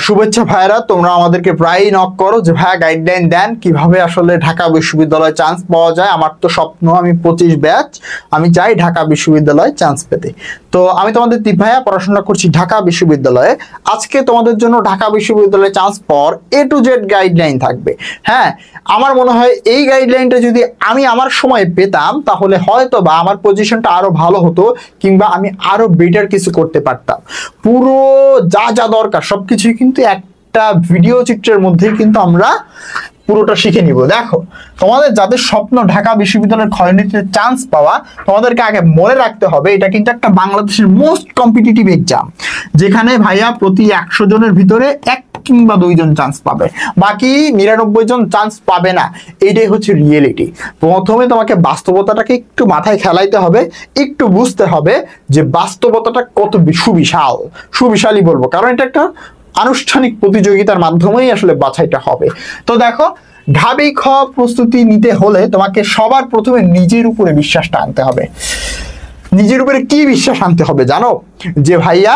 শুভেচ্ছা ভাইরা, তোমরা আমাদেরকে প্রায়ই নক করো যে ভাইয়া গাইডলাইন দেন কিভাবে আসলে ঢাকা বিশ্ববিদ্যালয়ে চান্স পাওয়া যায়। আমার তো স্বপ্ন, আমি 25 ব্যাচ, আমি চাই ঢাকা বিশ্ববিদ্যালয়ে চান্স পেতে। তো আমি তোমাদের দীপ ভাইয়া, পড়াশোনা করছি ঢাকা বিশ্ববিদ্যালয়ে। আজকে তোমাদের জন্য ঢাকা বিশ্ববিদ্যালয়ে chance power A to Z guideline থাকবে। হ্যাঁ, আমার মনে হয় এই গাইডলাইনটা যদি আমি আমার সময় পেতাম তাহলে হয়তো বা আমার পজিশনটা আরো ভালো হতো, কিংবা আমি আরো বেটার কিছু করতে পারতাম। পুরো যা যা দরকার সবকিছুই কিন্তু একটা ভিডিও চিত্রের মধ্যেই কিন্তু আমরা পুরোটা শিখে নিব। দেখো, তোমাদের যাদের স্বপ্ন ঢাকা বিশ্ববিদ্যালয়ের ক্ষয়নীতিতে চান্স পাওয়া, তোমাদেরকে আগে মনে রাখতে হবে এটা কিন্তু একটা বাংলাদেশের মোস্ট কম্পিটিটিভ এক্সাম, যেখানে ভাইয়া প্রতি 100 জনের ভিতরে 1 কিংবা 2 জন চান্স পাবে, বাকি 99 জন চান্স পাবে না। এইটাই হচ্ছে রিয়েলিটি। প্রথমে তোমাকে বাস্তবতাটাকে একটু মাথায় খেলাইতে হবে, একটু বুঝতে হবে যে বাস্তবতাটা কত সুবিশালী বলবো, কারণ এটা একটা আনুষ্ঠানিক প্রতিযোগিতার মাধ্যমেই আসলে বাছাইটা হবে। তো দেখো, ঢাবি খ প্রস্তুতি নিতে হলে তোমাকে সবার প্রথমে নিজের উপরে বিশ্বাসটা আনতে হবে। নিজের উপরে কি বিশ্বাস আনতে হবে জানো? যে ভাইয়া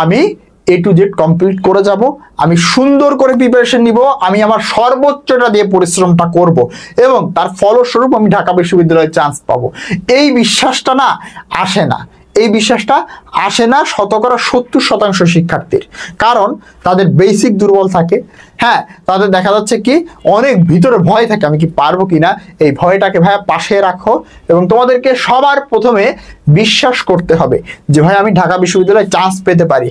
আমি A to Z কমপ্লিট করে যাব, আমি সুন্দর করে প্রিপারেশন নিব, আমি আমার সর্বোচ্চটা দিয়ে পরিশ্রমটা করব এবং তার ফলস্বরূপ আমি ঢাকা বিশ্ববিদ্যালয়ে চান্স পাবো। এই বিশ্বাসটা না আসে না, এই বিশ্বাসটা আসে না 70% শিক্ষার্থীর, কারণ তাদের বেসিক দুর্বল থাকে। হ্যাঁ, তাদের দেখা যাচ্ছে কি অনেক ভিতরে ভয় থাকে, আমি কি পারবো কিনা। এই ভয়টাকে ভাইয়া পাশে রাখো এবং তোমাদেরকে সবার প্রথমে বিশ্বাস করতে হবে যে ভাই আমি ঢাকা বিশ্ববিদ্যালয়ে চান্স পেতে পারি।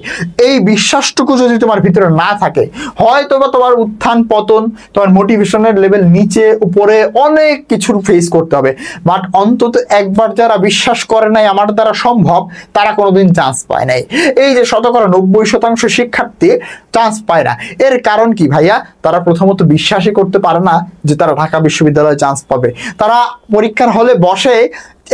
এই বিশ্বাসটুকু যদি তোমার ভিতরে না থাকে, হয়তো বা তোমার উত্থান পতন, তোমার মোটিভেশনের লেভেল নিচে উপরে অনেক কিছুর ফেস করতে হবে, বাট অন্তত একবার যারা বিশ্বাস করে নাই আমার দ্বারা সম্ভব, তারা কোনোদিন চান্স পায় নাই। এই যে 90% শিক্ষার্থী চান্স পায় না, এর কারণ কি ভাইয়া? তারা প্রথমত বিশ্বাসই করতে পারে না যে তারা ঢাকা বিশ্ববিদ্যালয়ে চান্স পাবে। তারা পরীক্ষার হলে বসে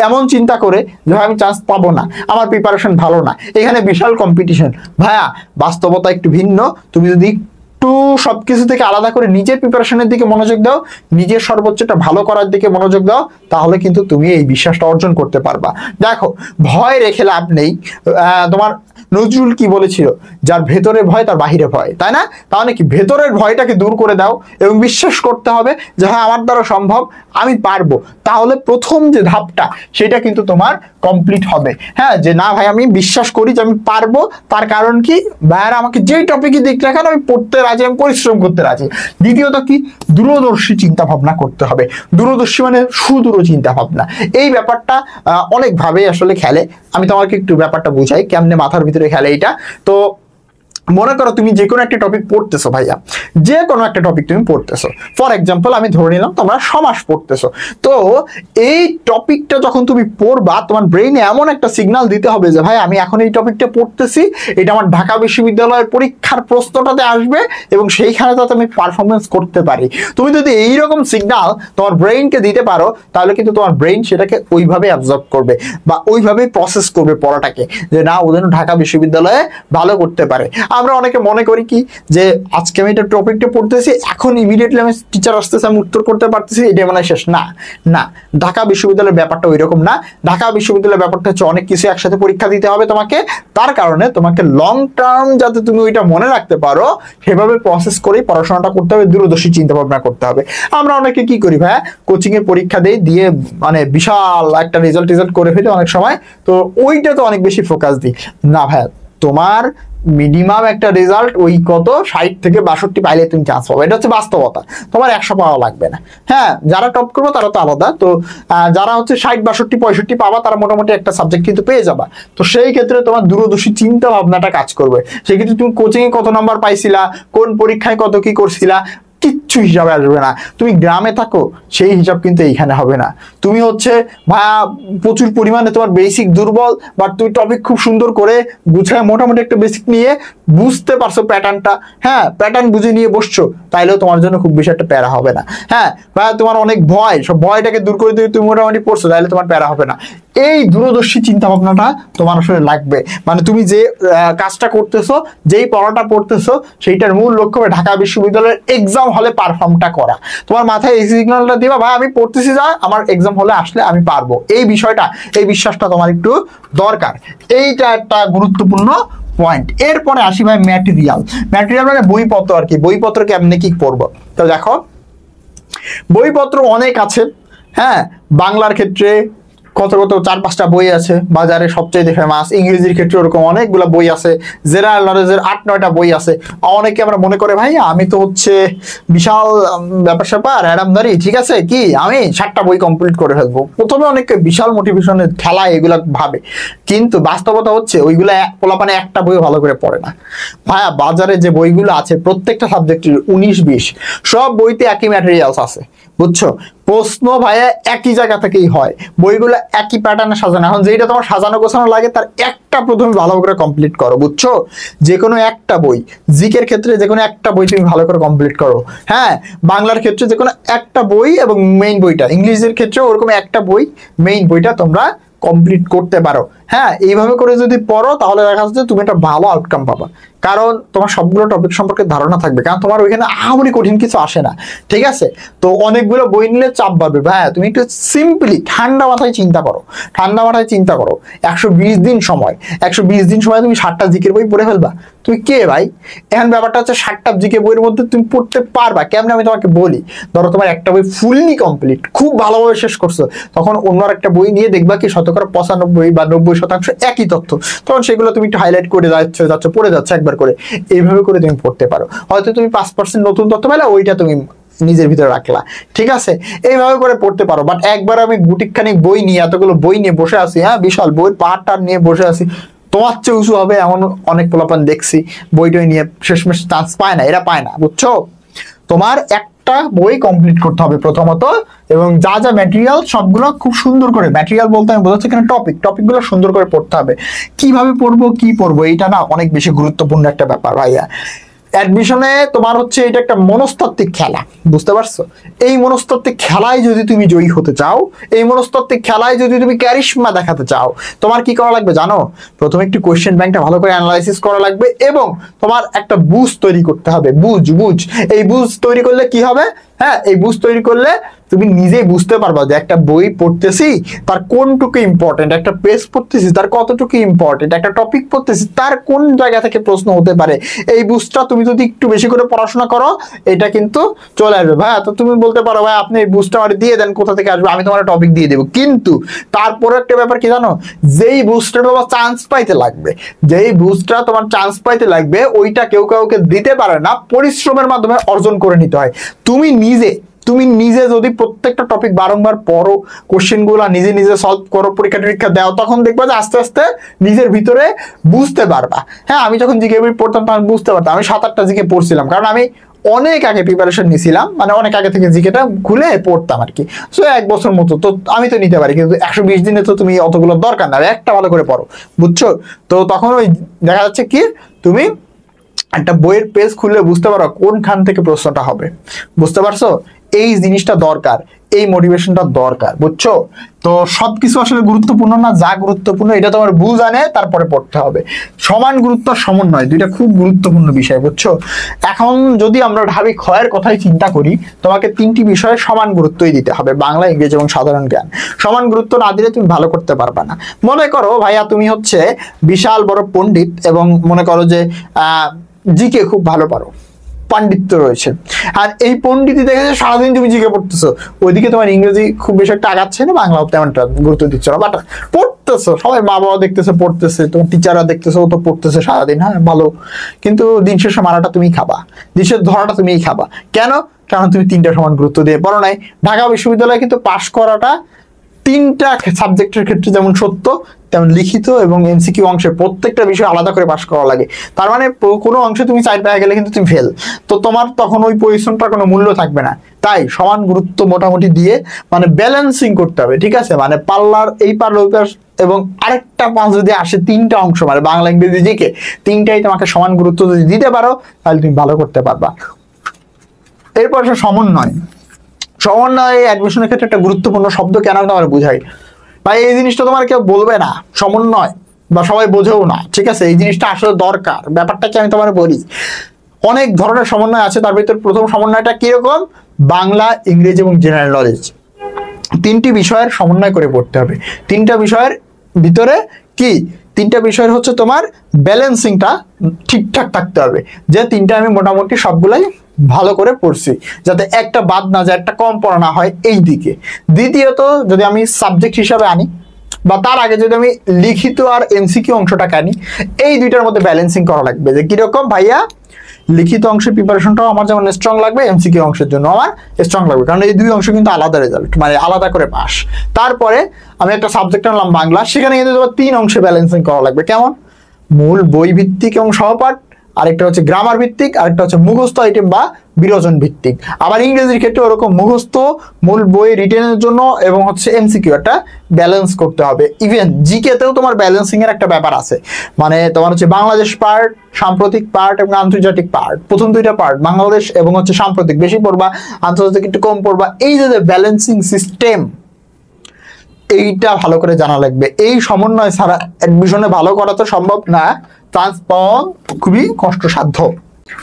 এমন চিন্তা করে যে আমি চান্স পাবো না, আমার প্রিপারেশন ভালো না, এখানে বিশাল কম্পিটিশন। ভাইয়া বাস্তবতা একটু ভিন্ন। তুমি যদি একটু সবকিছু থেকে আলাদা করে নিজের প্রিপারেশনের দিকে মনোযোগ দাও, নিজের সর্বোচ্চটা ভালো করার দিকে মনোযোগ দাও, তাহলে কিন্তু তুমি এই বিশ্বাসটা অর্জন করতে পারবা। দেখো, ভয় রেখে লাভ নেই। তোমার নজরুল কি বলেছিল? যার ভেতরে ভয় তার বাহিরে ভয়, তাই না? তাহলে কি ভেতরের ভয়টাকে দূর করে দাও এবং বিশ্বাস করতে হবে যে হ্যাঁ আমার দ্বারা সম্ভব, আমি পারবো। তাহলে প্রথম যে ধাপটা সেটা কিন্তু তোমার কমপ্লিট হবে। হ্যাঁ, যে না ভাই আমি বিশ্বাস করি যে আমি পারবো, তার কারণ কি ভাইয়ারা আমাকে যেই টপিকই দিক না কেন আমি পড়তে রাজি, আমি পরিশ্রম করতে রাজি। দ্বিতীয়ত কি, দূরদর্শী চিন্তা ভাবনা করতে হবে। দূরদর্শী মানে সুদূর চিন্তা ভাবনা। এই ব্যাপারটা অনেকভাবে আসলে খেলে। আমি তোমাকে একটু ব্যাপারটা বুঝাই কেমনে মাথার ভিতরে খেলে এটা। তো মনে করো তুমি যে কোনো একটা টপিক পড়তেছো ভাইয়া, যে কোনো একটা টপিক তুমি পড়তেছো, ফর এক্সাম্পল আমি ধরে নিলাম তোমরা সমাস পড়তেছো। তো এই টপিকটা যখন তুমি পড়বা, তোমার ব্রেইনে এমন একটা সিগন্যাল দিতে হবে যে ভাই আমি এখন এই টপিকটা পড়তেছি, এটা আমার ঢাকা বিশ্ববিদ্যালয়ের পরীক্ষার প্রশ্নটাতে আসবে এবং সেইখানে যাতে আমি পারফরমেন্স করতে পারি। তুমি যদি এইরকম সিগন্যাল তোমার ব্রেইনকে দিতে পারো, তাহলে কিন্তু তোমার ব্রেইন সেটাকে ওইভাবে অ্যাবজর্ব করবে বা ওইভাবেই প্রসেস করবে পড়াটাকে, যে না ও যেন ঢাকা বিশ্ববিদ্যালয়ে ভালো করতে পারে। আমরা অনেকে মনে করি কি যে আজকে আমি এটা টপিকটা পড়তেছি, এখন ইমিডিয়েটলি আমি টিচার আসতেছে আমি উত্তর করতে পারতেছি, এটা মানে শেষ। না না, ঢাকা বিশ্ববিদ্যালয়ের ব্যাপারটা ওইরকম না। ঢাকা বিশ্ববিদ্যালয়ের ব্যাপারটা হচ্ছে অনেক কিছু একসাথে পরীক্ষা দিতে হবে তোমাকে। তার কারণে তোমাকে লং টার্ম যাতে তুমি ওইটা মনে রাখতে পারো সেভাবে প্রসেস করেই পড়াশোনাটা করতে হবে, দূরদর্শী চিন্তা ভাবনা করতে হবে। আমরা অনেকে কি করি ভাইয়া, কোচিং এর পরীক্ষা দিয়ে মানে বিশাল একটা রেজাল্ট করে ফেলি অনেক সময়, তো ওইটা তো অনেক বেশি ফোকাস দিই না ভাইয়া। তোমার মিনিমাম একটা রেজাল্ট ওই কত 60 থেকে 62 পাইলে তুমি চান্স পাবে, এটা হচ্ছে বাস্তবতা। তোমার 100 পাওয়া লাগবে না। হ্যাঁ, যারা টপ করবো তারা তো আলাদা। তো যারা হচ্ছে 60 62 65 পাবা, তারা মোটামুটি একটা সাবজেক্ট কিন্তু পেয়ে যাবা। তো সেই ক্ষেত্রে তোমার দূরদর্শী চিন্তা ভাবনাটা কাজ করবে। সেই ক্ষেত্রে তুমি কোচিং এ কত নাম্বার পাইছিলা, কোন পরীক্ষায় কত কি করছিলা, কিচ্ছু হিসাবে আসবে না। তুমি গ্রামে থাকো, সেই হিসাব কিন্তু এইখানে হবে না। তুমি হচ্ছে ভাইয়া প্রচুর পরিমাণে তোমার বেসিক দুর্বল, বাট তুমি টপিক খুব সুন্দর করে গুছায় মোটামুটি একটা বেসিক নিয়ে বুঝতে পারছো প্যাটার্নটা, হ্যাঁ প্যাটার্ন বুঝে নিয়ে বসছো, তাইলেও তোমার জন্য খুব বেশি একটা প্যারা হবে না। হ্যাঁ ভাইয়া তোমার অনেক ভয়, সব ভয়টাকে দূর করে দিয়ে তুমি মোটামুটি পড়ছো, তাইলে তোমার প্যারা হবে না। এই দূরদর্শী চিন্তা ভাবনাটা তোমার আসলে লাগবে। মানে তুমি যে কাজটা করতেছো, যেই পড়াটা পড়তেছো, সেইটার মূল লক্ষ্য হবে ঢাকা বিশ্ববিদ্যালয়ের এক্সাম হলে পারফর্মটা করা। তোমার মাথায় এই সিগন্যালটা দিবা, ভাই আমি পড়তেছি, যা আমার এক্সাম হলে আসলে আমি পারবো। এই বিষয়টা, এই বিশ্বাসটা তোমার একটু দরকার। এইটা একটা গুরুত্বপূর্ণ পয়েন্ট। এরপরে আসি ভাই ম্যাটেরিয়াল। ম্যাটেরিয়াল মানে বইপত্র আর কি, বইপত্র কেমনে কি পড়বো। তো দেখো বইপত্র অনেক আছে, হ্যাঁ বাংলার ক্ষেত্রে কত 4-5টা বই আছে বাজারে সবচেয়ে ফেমাস। ইংরেজির ক্ষেত্রে ওরকম অনেকগুলো বই আছে, জেনারেল নলেজের 8-9টা বই আছে। অনেকে আমরা মনে করে ভাই আমি তো হচ্ছে বিশাল ব্যাপার স্যাপার অ্যাডামদারি, ঠিক আছে কি আমি 7টা বই কমপ্লিট করে ফেলবো। প্রথমে অনেকে বিশাল মোটিভেশনের খেলায় এগুলা ভাবে, কিন্তু বাস্তবতা হচ্ছে ওইগুলা পোলাপানে একটা বই ভালো করে পড়ে না ভাইয়া। বাজারে যে বইগুলো আছে প্রত্যেকটা সাবজেক্টের 19-20 সব বইতে একই ম্যাটেরিয়ালস আছে, বুঝছো। প্রশ্ন ভাইয়া একই জায়গা থেকেই হয়, বইগুলো একই প্যাটার্নে সাজানো। এখন যেটা তোমার সাজানো গোছানো লাগে তার একটা প্রথমে ভালো করে কমপ্লিট করো, বুঝছো। যে কোনো একটা বই, জিকের ক্ষেত্রে যে কোনো একটা বই তুমি ভালো করে কমপ্লিট করো, হ্যাঁ বাংলার ক্ষেত্রে যে কোনো একটা বই এবং মেইন বইটা, ইংলিশের ক্ষেত্রে ওরকম একটা বই মেইন বইটা তোমরা কমপ্লিট করতে পারো। হ্যাঁ এইভাবে করে যদি পড়ো তাহলে দেখা যাচ্ছে তুমি একটা ভালো আউটকাম পাবা, কারণ তোমার সবগুলো টপিক সম্পর্কে ধারণা থাকবে, কারণ তোমার ওইখানে আহামরি কঠিন কিছু আসে না, ঠিক আছে। তো অনেকগুলো বই নিলে চাপ বাড়বে ভাই, তুমি একটু সিম্পলি ঠান্ডা মাথায় চিন্তা করো, ঠান্ডা মাথায় চিন্তা করো। 120 দিন সময়, 120 দিন সময় তুমি 7টা জিকের বই পড়ে ফেলবা, তুমি কে ভাই। এখন ব্যাপারটা হচ্ছে 7টা জিকে বইয়ের মধ্যে তুমি পড়তে পারবা কেমন, আমি তোমাকে বলি। ধরো তোমার একটা বই ফুললি কমপ্লিট, খুব ভালোভাবে শেষ করছো, তখন অন্য একটা বই নিয়ে দেখবা কি 95 বা 90% একই তথ্য, তখন সেগুলো তুমি একটু হাইলাইট করে যাচ্ছ পড়ে যাচ্ছে একবার করে। এইভাবে করে তুমি পড়তে পারো, হয়তো তুমি 5% নতুন তথ্য পেলে ওইটা তুমি নিজের ভিতরে রাখলা, ঠিক আছে। এইভাবে করে পড়তে পারো। বাট একবার আমি গুটিখানিক বই নিয়ে এতগুলো বই নিয়ে বসে আছি, হ্যাঁ বিশাল বইয়ের পাহাড় নিয়ে বসে আছি, তোমার চেয়ে উঁচু হবে এমন অনেক পোলাপান দেখছি বইটই নিয়ে শেষমেশ চান্স পায় না, এরা পায় না, বুঝছো। তোমার একটা বই কমপ্লিট করতে হবে প্রথমত, এবং যা যা ম্যাটেরিয়াল সবগুলো খুব সুন্দর করে, ম্যাটেরিয়াল বলতে আমি বোঝাচ্ছি এখানে টপিকগুলো সুন্দর করে পড়তে হবে। কিভাবে পড়বো কি পড়বো এইটা না অনেক বেশি গুরুত্বপূর্ণ একটা ব্যাপার ভাইয়া। অ্যাডমিশনে তোমার হচ্ছে এটা একটা মনস্তাত্ত্বিক খেলা, বুঝতে পারছো। এই মনস্তাত্ত্বিক খেলায় যদি তুমি জয়ী হতে চাও, এই মনস্তাত্ত্বিক খেলায় যদি তুমি ক্যারিশমা দেখাতে চাও, তোমার কি করা লাগবে জানো। প্রথমে একটু কোয়েশ্চেন ব্যাংকটা ভালো করে অ্যানালাইসিস করা লাগবে, এবং তোমার একটা বুঝ তৈরি করতে হবে। বুঝ এই বুঝ তৈরি করলে কি হবে, হ্যাঁ এই বুঝ তৈরি করলে তুমি নিজেই বুঝতে পারবা যে একটা বই পড়তেছি তার কোনটুকু ইম্পর্টেন্ট, একটা পেজ পড়তেছি তার কতটুকু ইম্পর্টেন্ট, একটা টপিক পড়তেছি তার কোন জায়গা থেকে প্রশ্ন হতে পারে। এই বুঝটা তুমি যদি একটু বেশি করে পড়াশোনা করো এটা কিন্তু চলে আসবে ভাই। তো তুমি বলতে পারো ভাই আপনি এই বুঝটা আমার দিয়ে দেন, কোথা থেকে আসবে, আমি তোমার টপিক দিয়ে দেবো। কিন্তু তারপরে একটা ব্যাপার কি জানো, যেই বুঝটা তোমার চান্স পাইতে লাগবে, যেই বুঝটা তোমার চান্স পাইতে লাগবে ওইটা কেউ কাউকে দিতে পারে না, পরিশ্রমের মাধ্যমে অর্জন করে নিতে হয়। তুমি নিজে যদি প্রত্যেকটা টপিক বারংবার পড়ো, কোশ্চেন গুলা নিজে নিজে সলভ করো, পরীক্ষা টরীক্ষা দাও, তখন দেখবা যে আস্তে আস্তে নিজের ভিতরে বুঝতে পারবা। হ্যাঁ আমি যখন জিকে বই পড়তাম তখন বুঝতে পারতাম, আমি 7-8টা জিকে পড়ছিলাম, কারণ আমি অনেক আগে প্রিপারেশন নিছিলাম, মানে অনেক আগে থেকে জিকেটা খুলে পড়তাম আর কি। সো 1 বছর মতো তো আমি তো নিতে পারি, কিন্তু 120 দিনে তো তুমি অতগুলো দরকার না, একটা ভালো করে পড়ো, বুঝছো। তো তখন ওই দেখা যাচ্ছে কি তুমি একটা বইয়ের পেজ খুললে বুঝতে পারো কোনখান থেকে প্রশ্নটা হবে, বুঝতে পারছো। এই জিনিসটা দরকার, এই মোটিভেশনটা দরকার, বুঝছো। তো সবকিছু আসলে গুরুত্বপূর্ণ না, যা গুরুত্বপূর্ণ এটা তোমার বুঝ আনে তারপরে পড়তে হবে। সমান গুরুত্ব সমন্বয় দুইটা খুব গুরুত্বপূর্ণ বিষয়, বুঝছো। এখন যদি আমরা ঢাবি ক্ষয়ের কথাই চিন্তা করি, তোমাকে 3টি বিষয়ে সমান গুরুত্বই দিতে হবে, বাংলা, ইংরেজি এবং সাধারণ জ্ঞান। সমান গুরুত্ব না দিলে তুমি ভালো করতে পারবা না। মনে করো ভাইয়া তুমি হচ্ছে বিশাল বড় পণ্ডিত, এবং মনে করো যে জিকে খুব ভালো পারো, পাণ্ডিত্য রয়েছে, আর এই পণ্ডিতই দেখা যায় সারাদিন তুমি জিকে পড়তেছো, ওইদিকে তোমার ইংরেজি খুব বেশি একটা আগাচ্ছে না, বাংলাও তেমনটা গুরুত্ব দিচ্ছ না, বাট পড়তেছো, সবাই মা বাবা দেখতেছে পড়তেছে, তোমার টিচাররা দেখতেছে ও তো পড়তেছে সারাদিন, হ্যাঁ ভালো, কিন্তু দিন শেষে মারাটা তুমি খাবা, দিন শেষে ধরাটা তুমিই খাবা। কেন? কারণ তুমি 3টা সমান গুরুত্ব দিয়ে পড়ো নাই। ঢাকা বিশ্ববিদ্যালয়ে কিন্তু পাশ করাটা 3টা সাবজেক্টের ক্ষেত্রে যেমন সত্য, তেমন লিখিত এবং এমসিকিউ অংশে প্রত্যেকটা বিষয় আলাদা করে পাশ করা লাগে। তার মানে কোনো অংশে তুমি 4 পেয়ে গেলে কিন্তু তুমি ফেল, তো তোমার তখন ওই পরিশ্রমটার কোনো মূল্য থাকবে না। তাই সমান গুরুত্ব মোটামুটি দিয়ে মানে ব্যালেন্সিং করতে হবে, ঠিক আছে। মানে পাল্লার এই পার ওই পার, এবং আরেকটা পাঁচ যদি আসে 3টা অংশ, মানে বাংলা, ইংরেজি, জিকে, 3টাই তোমাকে সমান গুরুত্ব যদি দিতে পারো তাহলে তুমি ভালো করতে পারবা। এরপর সমন্বয়। সমন্বয় অ্যাডমিশনের ক্ষেত্রে একটা গুরুত্বপূর্ণ শব্দ, কেন তোমার বুঝাই ভাই, এই জিনিসটা তোমার কেউ বলবে না, সমন্বয়, বা সবাই বোঝেও না, ঠিক আছে। এই জিনিসটা আসলে দরকার। ব্যাপারটা কি আমি তোমার বলি, অনেক ধরনের সমন্বয় আছে, তার ভিতরে প্রথম সমন্বয়টা কিরকম, বাংলা, ইংরেজি এবং জেনারেল নলেজ, 3টি বিষয়ের সমন্বয় করে পড়তে হবে। 3টা বিষয়ের ভিতরে কি তিনটা বিষয়ের হচ্ছে তোমার ব্যালেন্সিংটা ঠিকঠাক থাকতে হবে, যে তিনটা আমি মোটামুটি সবগুলাই ভালো করে পড়ছি, যাতে একটা বাদ না যায়, একটা কম পড়া না হয় এই দিকে। দ্বিতীয়ত যদি আমি সাবজেক্ট হিসাবে আনি, বা তার আগে যদি আমি লিখিত আর এমসিকিউ অংশটাকে আনি, এই দুইটার মধ্যে ব্যালেন্সিং করা লাগবে। যে কিরকম ভাইয়া, লিখিত অংশের প্রিপারেশনটাও আমার যেমন স্ট্রং লাগবে, এমসিকিউ অংশের জন্য আমার স্ট্রং লাগবে, কারণ এই দুই অংশ কিন্তু আলাদা রেজাল্ট, মানে আলাদা করে পাস। তারপরে আমি একটা সাবজেক্ট আনলাম বাংলা, সেখানে কিন্তু তোমার 3 অংশে ব্যালেন্সিং করা লাগবে। কেমন? মূল বই ভিত্তিক এবং সহপাঠ, আরেকটা হচ্ছে গ্রামার ভিত্তিক, আরেকটা হচ্ছে মুখস্থ আইটেম বা বিরোচন ভিত্তিক। আবার ইংরেজির ক্ষেত্রে ওরকম মুখস্থ, মূল বই রিটেনের জন্য এবং হচ্ছে এমসিকিউ একটা ব্যালেন্স করতে হবে। ইভেন জিকে তেও তোমার ব্যালেন্সিং এর একটা ব্যাপার আছে, মানে তোমার হচ্ছে বাংলাদেশ পার্ট, সাম্প্রতিক পার্ট এবং আন্তর্জাতিক পার্ট, প্রথম দুইটা পার্ট বাংলাদেশ এবং হচ্ছে সাম্প্রতিক বেশি পড়বা, আন্তর্জাতিক একটু কম পড়বা। এই যে ব্যালেন্সিং সিস্টেম, এইটা ভালো করে জানা লাগবে। এই সমন্বয় ছাড়া অ্যাডমিশনে ভালো করা তো সম্ভব না, চান্স পাওয়া খুবই কষ্টসাধ্য।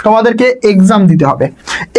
তোমাদেরকে এক্সাম দিতে হবে।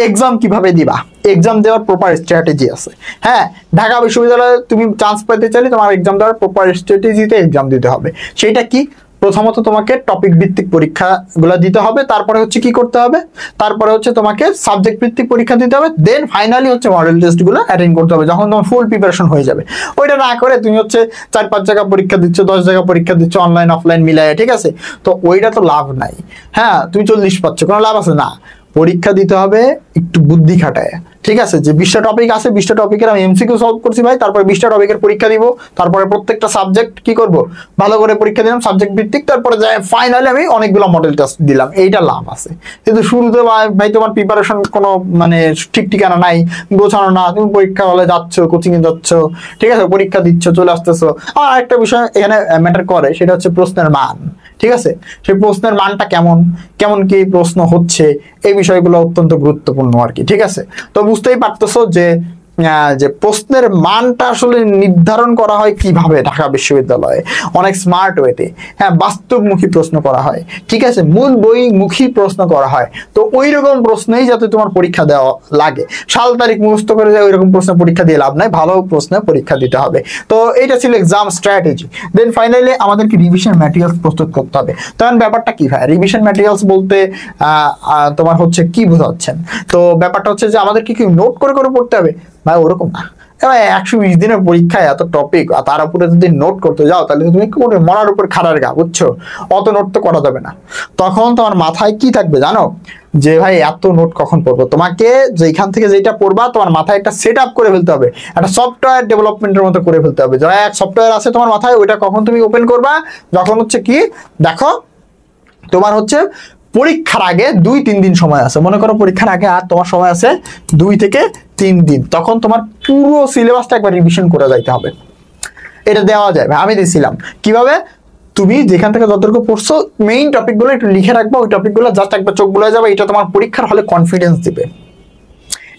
এক্সাম কিভাবে দিবা? এক্সাম দেওয়ার প্রপার স্ট্র্যাটেজি আছে। হ্যাঁ, ঢাকা বিশ্ববিদ্যালয়ে তুমি চান্স পেতে চাইলে তোমার এক্সাম দেওয়ার প্রপার স্ট্র্যাটেজিতে এক্সাম দিতে হবে। সেটা কি? প্রথমত তোমাকে টপিক ভিত্তিক পরীক্ষাগুলো দিতে হবে, তারপরে হচ্ছে কি করতে হবে, তারপরে হচ্ছে তোমাকে সাবজেক্ট ভিত্তিক পরীক্ষা দিতে হবে, দেন ফাইনালি হচ্ছে মডেল টেস্টগুলো অ্যাটেন্ড করতে হবে যখন তোমার ফুল প্রিপারেশন হয়ে যাবে। ওইটা না করে তুমি হচ্ছে 4-5 জায়গা পরীক্ষা দিচ্ছ, 10 জায়গা পরীক্ষা দিচ্ছ, অনলাইন অফলাইন মিলায়, ঠিক আছে? তো ওইটা তো লাভ নাই। হ্যাঁ, তুমি 40 পাচ্ছ, কোনো লাভ আছে না। পরীক্ষা দিতে হবে একটু বুদ্ধি খাটায়, ঠিক আছে? যে 20টা টপিক আছে, 20টা টপিকের আমি এমসিকিউ সলভ করছি ভাই, তারপরে 20টা টপিকের পরীক্ষা দিব, তারপরে প্রত্যেকটা সাবজেক্ট কি করব, ভালো করে পরীক্ষা দিলাম সাবজেক্ট ভিত্তিক, তারপরে যাই ফাইনালি আমি অনেকগুলো মডেল টেস্ট দিলাম। এইটা লাভ আছে। কিন্তু শুরুতে ভাই তোমার প্রিপারেশন কোনো মানে ঠিক ঠিকানা নাই, গোছানো না, তুমি পরীক্ষা হলে যাচ্ছ, কোচিং এ যাচ্ছ, ঠিক আছে, পরীক্ষা দিচ্ছ, চলে আসতেছো। আর আরেকটা বিষয় এখানে ম্যাটার করে, সেটা হচ্ছে প্রশ্নের মান, ঠিক আছে? সেই প্রশ্নের মানটা কেমন, কেমন কি প্রশ্ন হচ্ছে, এই বিষয়গুলো অত্যন্ত গুরুত্বপূর্ণ আর কি, ঠিক আছে? তো বুঝতেই পারতেছো যে প্রশ্নের মানটা আসলে নির্ধারণ করা হয় কিভাবে ঢাকা বিশ্ববিদ্যালয়ে, অনেক স্মার্ট ওয়েতে। হ্যাঁ, বাস্তবমুখী প্রশ্ন করা হয়, ঠিক আছে, মূল বই মুখী প্রশ্ন করা হয়। তো ওই রকম প্রশ্নেই যাতে তোমার পরীক্ষা দেওয়া লাগে, সাল তারিখ মুখস্থ করে ওই রকম প্রশ্ন পরীক্ষা দিয়ে লাভ নাই, ভালো প্রশ্নে পরীক্ষা দিতে হবে। তো এটা ছিল এক্সাম স্ট্র্যাটেজি। দেন ফাইনালি আমাদেরকে রিভিশন ম্যাটেরিয়ালস প্রস্তুত করতে হবে। তখন ব্যাপারটা কি ভাই, রিভিশন ম্যাটেরিয়ালস বলতে তোমার হচ্ছে কি বোঝাচ্ছেন? তো ব্যাপারটা হচ্ছে যে আমাদেরকে কি নোট করে করে পড়তে হবে ভাই? ওরকম না। এবার 120 দিনের পরীক্ষায় এত টপিক, আর তার উপরে যদি নোট করতে যাও তাহলে তুমি মরার উপর খাড়ার গা, বুঝছো? অত নোট তো করা যাবে না। তখন তোমার মাথায় কি থাকবে জানো? যে ভাই এত নোট কখন পড়বো? তোমাকে যেখান থেকে যেটা পড়বা তোমার মাথায় একটা সেট আপ করে ফেলতে হবে, একটা সফটওয়্যার ডেভেলপমেন্টের মতো করে ফেলতে হবে। যারা এক সফটওয়্যার আছে তোমার মাথায়, ওইটা কখন তুমি ওপেন করবা? যখন হচ্ছে কি দেখো তোমার হচ্ছে পরীক্ষার আগে 2-3 দিন সময় আছে, মনে করো পরীক্ষার আগে আর তোমার সময় আছে 2 থেকে 3 দিন, তখন তোমার পুরো সিলেবাসটা একবার রিভিশন করে যাইতে হবে। এটা দেওয়া যায়, আমি দিয়েছিলাম। কিভাবে? তুমি যেখান থেকে যতটুকু পড়ছো মেইন টপিকগুলো একটু লিখে রাখবা, ওই টপিকগুলো জাস্ট একবার চোখ বুলায় যাবে। এটা তোমার পরীক্ষার হলে কনফিডেন্স দিবে,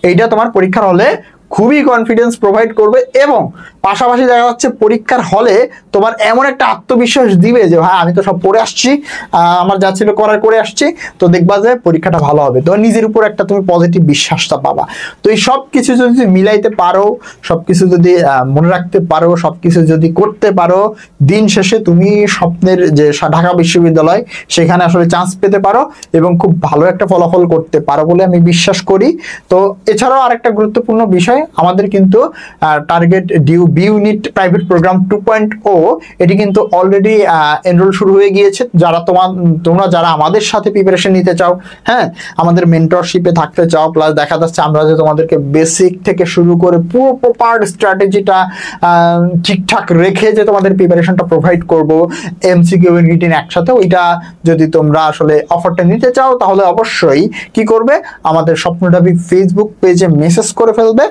এইটা তোমার পরীক্ষার হলে খুবই কনফিডেন্স প্রোভাইড করবে, এবং পাশাপাশি দেখা যাচ্ছে পরীক্ষার হলে তোমার এমন একটা আত্মবিশ্বাস দিবে যে ভাই আমি তো সব পড়ে আসছি, আমার যা ছিল করার করে আসছি, তো দেখবা যে পরীক্ষাটা ভালো হবে। তোমার নিজের উপর একটা তুমি পজিটিভ বিশ্বাসটা পাবা। তো এই সব কিছু যদি মিলাইতে পারো, সবকিছু যদি মনে রাখতে পারো, সবকিছু যদি করতে পারো, দিন শেষে তুমি স্বপ্নের যে ঢাকা বিশ্ববিদ্যালয় সেখানে আসলে চান্স পেতে পারো এবং খুব ভালো একটা ফলাফল করতে পারো বলে আমি বিশ্বাস করি। তো এছাড়াও আরেকটা গুরুত্বপূর্ণ বিষয়, আমাদের কিন্তু টার্গেট ডিউ বি ইউনিট প্রাইভেট প্রোগ্রাম 2.0 এটি কিন্তু অলরেডি এনরোল শুরু হয়ে গিয়েছে। যারা তোমরা যারা আমাদের সাথে প্রিপারেশন নিতে চাও, হ্যাঁ, আমাদের মেন্টরশিপে থাকতে চাও, প্লাস দেখা যাচ্ছে আমরা যে তোমাদেরকে বেসিক থেকে শুরু করে পুরো প্রপার স্ট্র্যাটেজিটা ঠিকঠাক রেখে যে তোমাদের প্রিপারেশনটা প্রোভাইড করব এমসিকিউ এবং রিটেন একসাথে, ওইটা যদি তোমরা আসলে অফারটা নিতে চাও তাহলে অবশ্যই কি করবে, আমাদের স্বপ্নদাবি ফেসবুক পেজে মেসেজ করে ফেলবে।